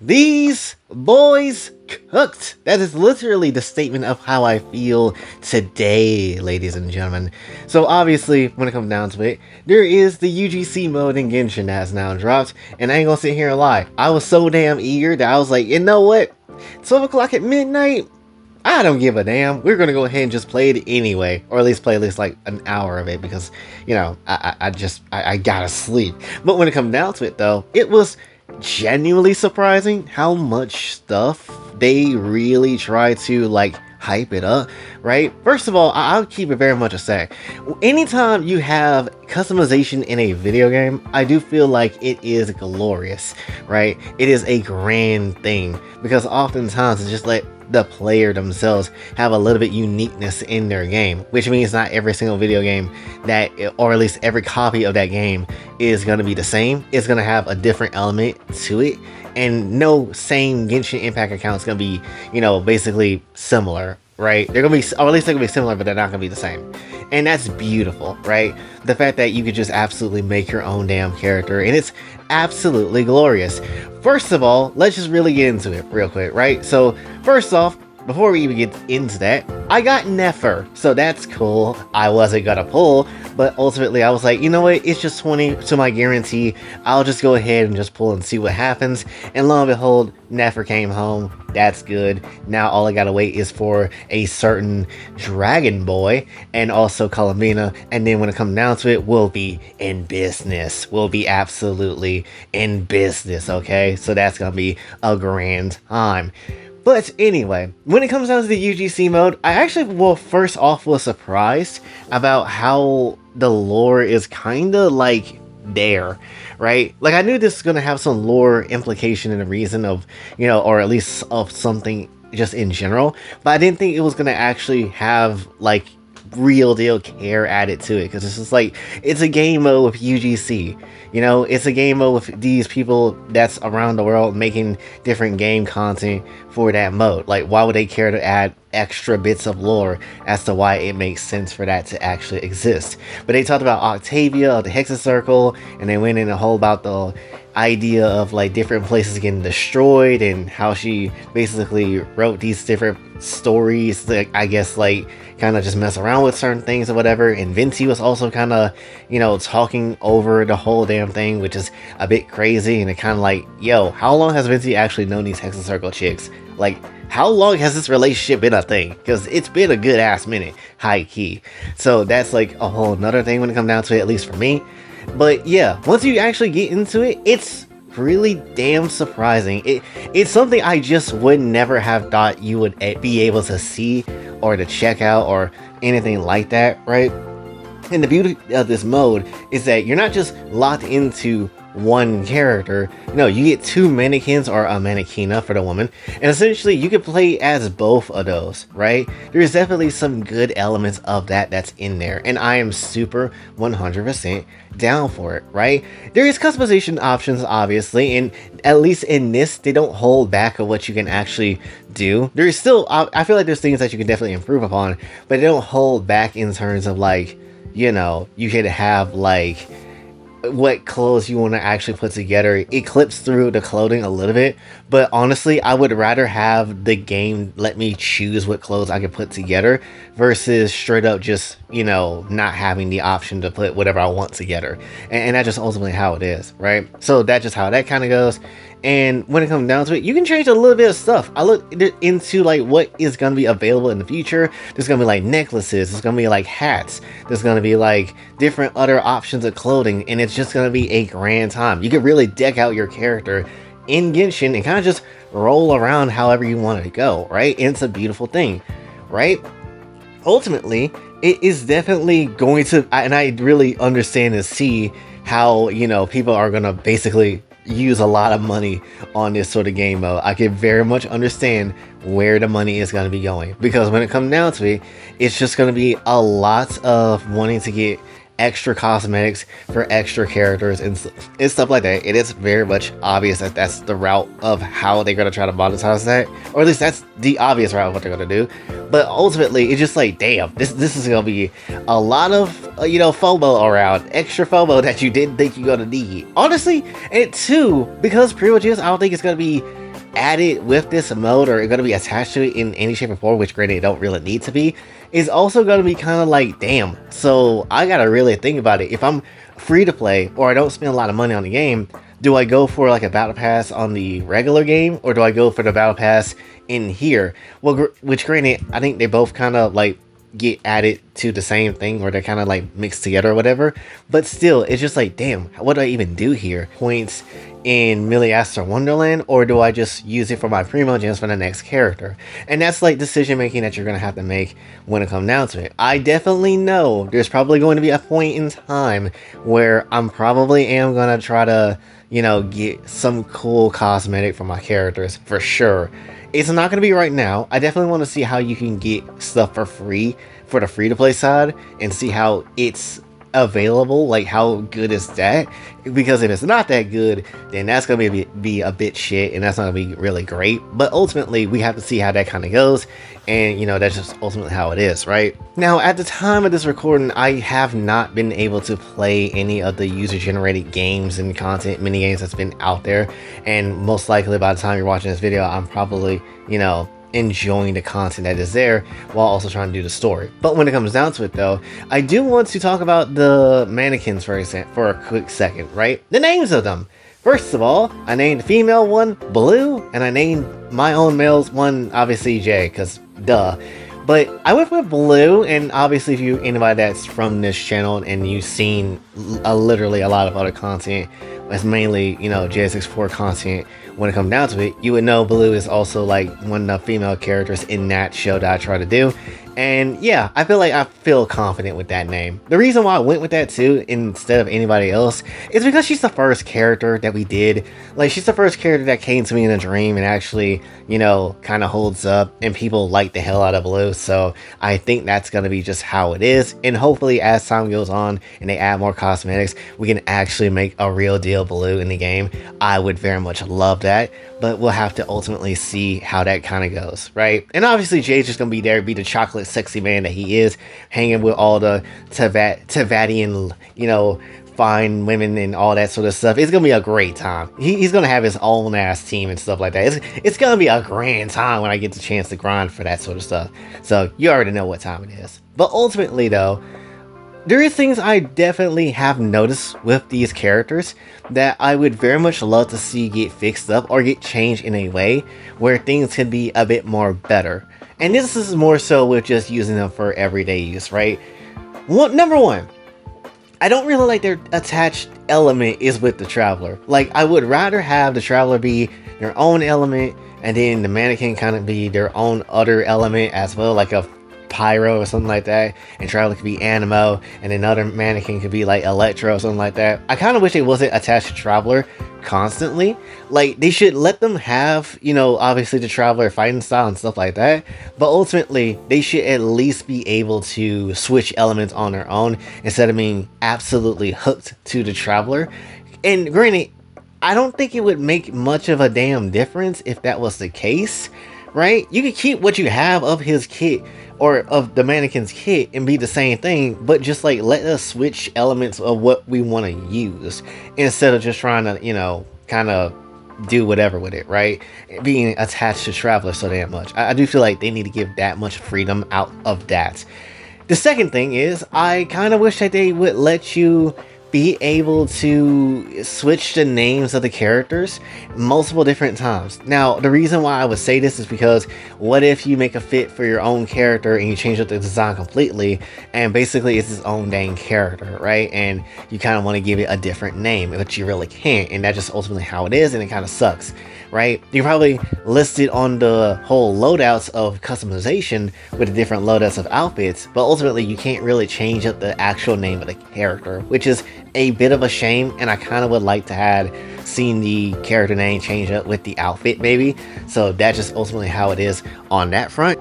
These boys cooked. That is literally the statement of how I feel today, ladies and gentlemen. So obviously, when it comes down to it, there is the UGC mode in Genshin that has now dropped, and I ain't gonna sit here and lie. I was so damn eager that I was like, you know what? 12 o'clock at midnight? I don't give a damn. We're gonna go ahead and just play it anyway, or at least play like an hour of it because, you know, I gotta sleep. But when it comes down to it, though, it was genuinely surprising how much stuff they really try to like hype it up, right? First of all, I'll keep it very much a sec. Anytime you have customization in a video game, I do feel like it is glorious, right? It is a grand thing because oftentimes it's just like the player themselves have a little bit uniqueness in their game, which means not every single video game that, or at least every copy of that game, is going to be the same. It's going to have a different element to it, and no same Genshin Impact account is going to be, you know, basically similar, right? They're going to be, or at least they're going to be similar, but they're not going to be the same. And that's beautiful, right? The fact that you could just absolutely make your own damn character, and it's absolutely glorious. First of all, let's just really get into it real quick, right? So, first off, before we even get into that, I got Nefer, so that's cool. I wasn't gonna pull, but ultimately I was like, you know what, it's just 20 to my guarantee. I'll just go ahead and just pull and see what happens. And lo and behold, Nefer came home. That's good. Now all I gotta wait is for a certain Dragon Boy and also Columbina, and then when it comes down to it, we'll be in business. We'll be absolutely in business, okay? So that's gonna be a grand time. But anyway, when it comes down to the UGC mode, I actually, well, first off was surprised about how the lore is kind of like there, right? Like I knew this was going to have some lore implication and a reason of, you know, or at least of something just in general, but I didn't think it was going to actually have like real deal care added to it, because it's just like, it's a game mode with UGC, you know, it's a game mode with these people that's around the world making different game content for that mode. Like, why would they care to add extra bits of lore as to why it makes sense for that to actually exist? But they talked about Octavia, the Hexen Circle, and they went in a whole about the idea of like different places getting destroyed and how she basically wrote these different stories that I guess like kind of just mess around with certain things or whatever. And Vinci was also kind of, you know, talking over the whole damn thing, which is a bit crazy. And it kind of like, yo, how long has Vinci actually known these Hexen Circle chicks? Like, how long has this relationship been a thing? Because it's been a good ass minute, high key. So that's like a whole nother thing when it comes down to it, at least for me. But yeah, once you actually get into it, it's really damn surprising. It's something I just would never have thought you would be able to see or to check out or anything like that, right? And the beauty of this mode is that you're not just locked into one character. No, you get two mannequins, or a mannequina for the woman, and essentially you can play as both of those, right? There's definitely some good elements of that's in there, and I am super 100% down for it, right? There is customization options, obviously, and at least in this, they don't hold back of what you can actually do. There's still, I feel like there's things that you can definitely improve upon, but they don't hold back in terms of like, you know, you could have like what clothes you want to actually put together. It clips through the clothing a little bit, but honestly I would rather have the game let me choose what clothes I can put together versus straight up just, you know, not having the option to put whatever I want together. And that's just ultimately how it is, right? So that's just how that kind of goes. And when it comes down to it, you can change a little bit of stuff. I looked into like what is going to be available in the future. There's going to be like necklaces, there's going to be like hats, there's going to be like different other options of clothing, and it's just going to be a grand time. You can really deck out your character in Genshin and kind of just roll around however you want it to go, right? And it's a beautiful thing, right? Ultimately, it is definitely going to, and I really understand and see how, you know, people are going to basically use a lot of money on this sort of game mode. I can very much understand where the money is going to be going, because when it comes down to it, it's just going to be a lot of wanting to get extra cosmetics for extra characters and stuff like that. It is very much obvious that that's the route of how they're going to try to monetize that, or at least that's the obvious route of what they're going to do. But ultimately, it's just like, damn, this is going to be a lot of you know, FOMO around, extra FOMO that you didn't think you're going to need, honestly. And two, because privileges, I don't think it's going to be added with this mode or going to be attached to it in any shape or form, which granted it don't really need to be, is also going to be kind of like, damn, so I gotta really think about it. If I'm free to play or I don't spend a lot of money on the game, do I go for like a battle pass on the regular game, or do I go for the battle pass in here? Well, which granted, I think they both kind of like get added to the same thing, or they're kind of like mixed together or whatever, but still it's just like, damn, what do I even do here? Points in Miliastra Wonderland, or do I just use it for my primo gems for the next character? And that's like decision making that you're gonna have to make when it comes down to it. I definitely know there's probably going to be a point in time where I'm probably am gonna try to, you know, get some cool cosmetic for my characters for sure. It's not going to be right now. I definitely want to see how you can get stuff for free for the free-to-play side and see how it's available, like how good is that? Because if it's not that good, then that's going to be a bit shit, and that's not going to be really great. But ultimately, we have to see how that kind of goes, and you know, that's just ultimately how it is, right? Now, at the time of this recording, I have not been able to play any of the user-generated games and content, mini games that's been out there, and most likely by the time you're watching this video, I'm probably, you know, enjoying the content that is there while also trying to do the story. But when it comes down to it though, I do want to talk about the mannequins for a quick second, right? The names of them. First of all, I named the female one Blue, and I named my own male's one obviously Jay, because duh. But I went with Blue, and obviously if you anybody that's from this channel and you've seen literally a lot of other content, that's mainly, you know, JS64 content, when it comes down to it, you would know Blue is also like one of the female characters in that show that I try to do. And yeah, I feel confident with that name. The reason why I went with that too instead of anybody else is because she's the first character that we did. Like, she's the first character that came to me in a dream and actually, you know, kind of holds up, and people like the hell out of Blue. So I think that's going to be just how it is. And hopefully as time goes on and they add more cosmetics, we can actually make a real deal Blue in the game. I would very much love that, but we'll have to ultimately see how that kind of goes, right? And obviously Jay's just going to be there, be the chocolate sexy man that he is, hanging with all the Tavatian, you know, fine women and all that sort of stuff. It's gonna be a great time. He's gonna have his own ass team and stuff like that. It's gonna be a grand time when I get the chance to grind for that sort of stuff. So you already know what time it is. But ultimately though, there is things I definitely have noticed with these characters that I would very much love to see get fixed up or get changed in a way where things can be a bit more better. And this is more so with just using them for everyday use, right? Number one, I don't really like their attached element is with the Traveler. Like, I would rather have the Traveler be their own element, and then the mannequin kind of be their own other element as well, like a Pyro or something like that, and Traveler could be Animo, and another mannequin could be like Electro or something like that. I kind of wish it wasn't attached to Traveler constantly. Like, they should let them have, you know, obviously the Traveler fighting style and stuff like that, but ultimately they should at least be able to switch elements on their own instead of being absolutely hooked to the Traveler. And granted, I don't think it would make much of a damn difference if that was the case, right? You could keep what you have of his kit or of the mannequin's kit and be the same thing, but just like let us switch elements of what we want to use instead of just trying to, you know, kind of do whatever with it, right? Being attached to Traveler so damn much. I do feel like they need to give that much freedom out of that. The second thing is, I kind of wish that they would let you be able to switch the names of the characters multiple different times. Now, the reason why I would say this is because what if you make a fit for your own character and you change up the design completely, and basically it's his own dang character, right? And you kind of want to give it a different name, but you really can't, and that's just ultimately how it is, and it kind of sucks, right? You probably listed on the whole loadouts of customization with the different loadouts of outfits, but ultimately you can't really change up the actual name of the character, which is a bit of a shame, and I kind of would like to have seen the character name change up with the outfit maybe. So that's just ultimately how it is on that front.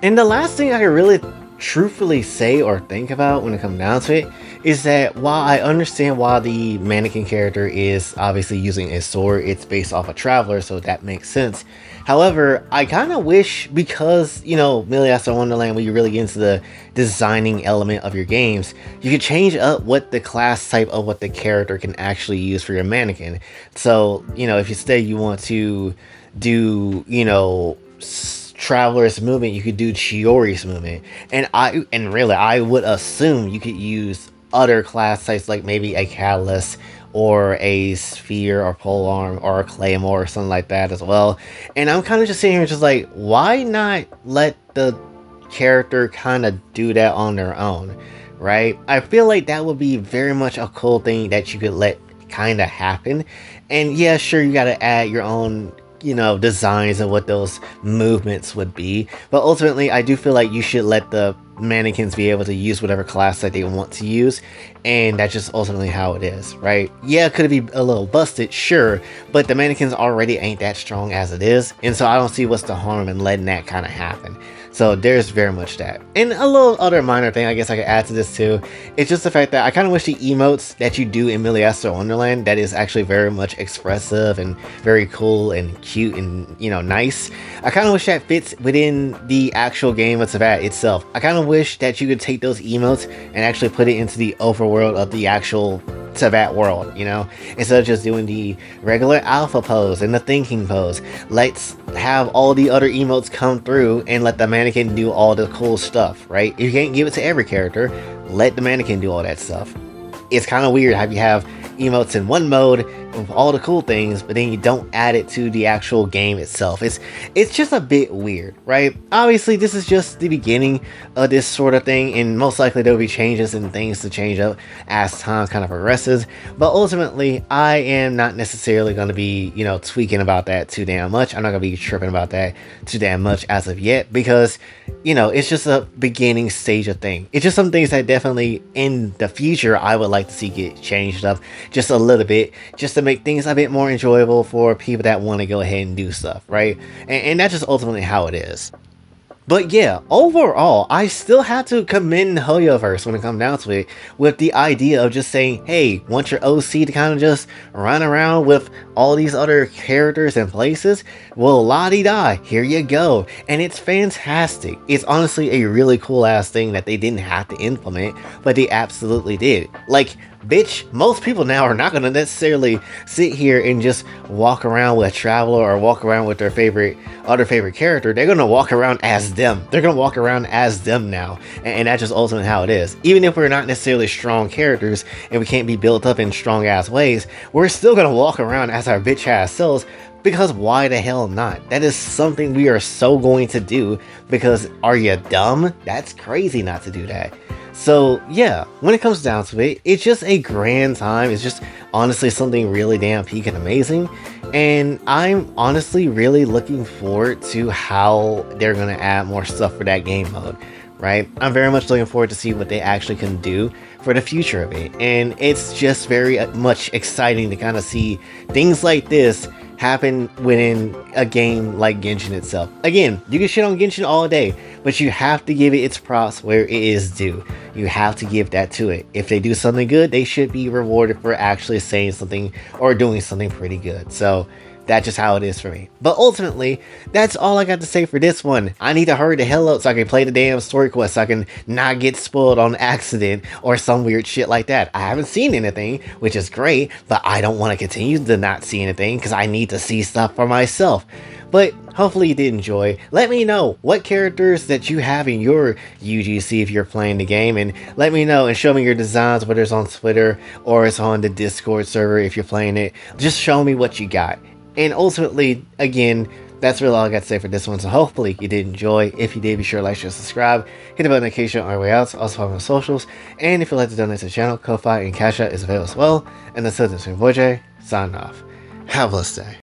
And the last thing I can really truthfully say or think about when it comes down to it is that while I understand why the mannequin character is obviously using a sword, it's based off a Traveler, so that makes sense. However, I kind of wish, because, you know, Miliastra Wonderland, when you really get into the designing element of your games, you could change up what the class type of what the character can actually use for your mannequin. So, you know, if you say you want to do, you know, Traveler's movement, you could do Chiori's movement, and really I would assume you could use other class types like maybe a Catalyst or a Sphere or Polearm or a Claymore or something like that as well. And I'm kind of just sitting here just like, why not let the character kind of do that on their own, right? I feel like that would be very much a cool thing that you could let kind of happen. And yeah, sure, you got to add your own, you know, designs of what those movements would be, but ultimately I do feel like you should let the mannequins be able to use whatever class that they want to use, and that's just ultimately how it is, right? Yeah, could it be a little busted? Sure, but the mannequins already ain't that strong as it is, and so I don't see what's the harm in letting that kind of happen. So there's very much that. And a little other minor thing I guess I could add to this too, it's just the fact that I kind of wish the emotes that you do in Miliastra Wonderland that is actually very much expressive and very cool and cute and, you know, nice. I kind of wish that fits within the actual game of Teyvat itself. I kind of wish that you could take those emotes and actually put it into the overworld of the actual Teyvat world, you know, instead of just doing the regular alpha pose and the thinking pose. Let's have all the other emotes come through and let the mannequin do all the cool stuff, right? You can't give it to every character, let the mannequin do all that stuff. It's kind of weird how you have emotes in one mode with all the cool things, but then you don't add it to the actual game itself. It's just a bit weird, right? Obviously, this is just the beginning of this sort of thing, and most likely there will be changes and things to change up as time kind of progresses. But ultimately, I am not necessarily going to be, you know, tweaking about that too damn much. I'm not going to be tripping about that too damn much as of yet, because, you know, it's just a beginning stage of thing. It's just some things that definitely in the future I would like to see get changed up just a little bit, just to make things a bit more enjoyable for people that want to go ahead and do stuff, right? And that's just ultimately how it is. But yeah, overall, I still have to commend Hoyoverse when it comes down to it, with the idea of just saying, hey, want your OC to kind of just run around with all these other characters and places? Well, la-di-da, here you go. And it's fantastic. It's honestly a really cool ass thing that they didn't have to implement, but they absolutely did. Like, bitch, most people now are not going to necessarily sit here and just walk around with a Traveler or walk around with their other favorite character. They're going to walk around as them. They're going to walk around as them now. And that's just ultimately how it is. Even if we're not necessarily strong characters and we can't be built up in strong ass ways, we're still going to walk around as our bitch ass selves. Because why the hell not? That is something we are so going to do, because are you dumb? That's crazy not to do that. So yeah, when it comes down to it, it's just a grand time. It's just honestly something really damn peak and amazing. And I'm honestly really looking forward to how they're going to add more stuff for that game mode, right? I'm very much looking forward to see what they actually can do for the future of it. And it's just very much exciting to kind of see things like this happen within a game like Genshin itself. Again, you can shit on Genshin all day, but you have to give it its props where it is due. You have to give that to it. If they do something good, they should be rewarded for actually saying something or doing something pretty good. So that's just how it is for me. But ultimately, that's all I got to say for this one. I need to hurry the hell up so I can play the damn story quest, so I can not get spoiled on accident or some weird shit like that. I haven't seen anything, which is great, but I don't want to continue to not see anything because I need to see stuff for myself. But hopefully you did enjoy. Let me know what characters that you have in your UGC if you're playing the game, and let me know and show me your designs, whether it's on Twitter or it's on the Discord server if you're playing it. Just show me what you got. And ultimately, again, that's really all I got to say for this one. So hopefully you did enjoy. If you did, be sure to like, share, subscribe, hit the bell notification on our way out. Also follow my socials. And if you'd like to donate to the channel, Kofi and Cash App is available as well. And that's it. This is Boy J, signing off. Have a blessed day.